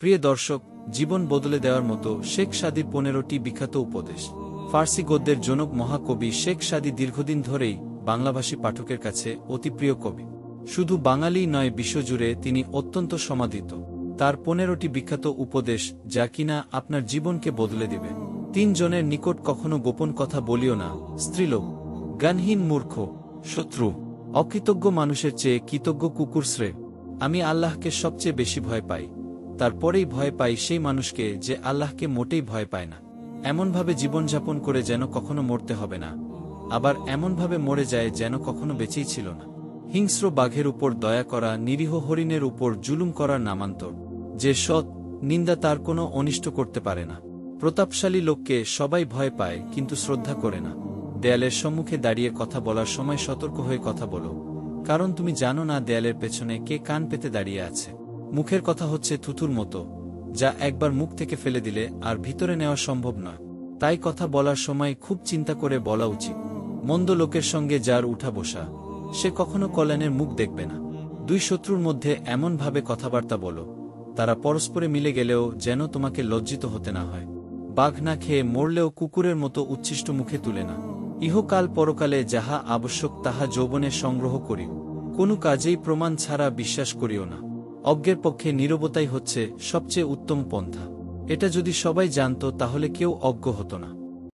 প্রিয় দর্শক, জীবন বদলে দেওয়ার মতো শেখ সাদির 15টি বিখ্যাত উপদেশ। ফার্সি গদ্যের জনক মহাকবি শেখ সাদি দীর্ঘদিন ধরেই বাংলাভাষী পাঠকের কাছে অতি প্রিয় কবি। শুধু বাঙালিই নয়, বিশ্বজুড়ে তিনি অত্যন্ত সমাদৃত। তার 15টি বিখ্যাত উপদেশ, যা কিনা আপনার জীবনকে বদলে দিবে। 3 জনের নিকট কখনো গোপন কথা বলিও না। স্ত্রীলোক, জ্ঞানহীন মূর্খ, শত্রু, অকৃতজ্ঞ মানুষের চেয়ে কৃতজ্ঞ কুকুর শ্রেয়। আমি আল্লাহকে সবচেয়ে বেশি ভয় পাই, তারপরেই ভয় পাই সেই মানুষকে যে আল্লাহকে মোটেই ভয় পায় না। এমনভাবে জীবনযাপন করে যেন কখনো মরতে হবে না, আবার এমনভাবে মরে যায় যেন কখনো বেঁচেই ছিল না। হিংস্র বাঘের উপর দয়া করা, নিরীহ হরিণের উপর জুলুম করার নামান্তর। যে সৎ, নিন্দা তার কোনো অনিষ্ট করতে পারে না। প্রতাপশালী লোককে সবাই ভয় পায় কিন্তু শ্রদ্ধা করে না। দেয়ালের সম্মুখে দাঁড়িয়ে কথা বলার সময় সতর্ক হয়ে কথা বলো, কারণ তুমি জানো না দেয়ালের পেছনে কে কান পেতে দাঁড়িয়ে আছে। মুখের কথা হচ্ছে থুতুর মতো, যা একবার মুখ থেকে ফেলে দিলে আর ভিতরে নেওয়া সম্ভব নয়। তাই কথা বলার সময় খুব চিন্তা করে বলা উচিত। মন্দ লোকের সঙ্গে যার উঠা বসা, সে কখনো কল্যাণের মুখ দেখবে না। 2 শত্রুর মধ্যে এমনভাবে কথাবার্তা বলো, তারা পরস্পরে মিলে গেলেও যেন তোমাকে লজ্জিত হতে না হয়। বাঘ না খেয়ে মরলেও কুকুরের মতো উচ্ছিষ্ট মুখে তুলে না। ইহকাল পরকালে যাহা আবশ্যক তাহা যৌবনে সংগ্রহ করিও। কোনো কাজেই প্রমাণ ছাড়া বিশ্বাস করিও না। অজ্ঞের পক্ষে নীরবতাই হচ্ছে সবচেয়ে উত্তম পন্থা। এটা যদি সবাই জানত তাহলে কেউ অজ্ঞ হতো না।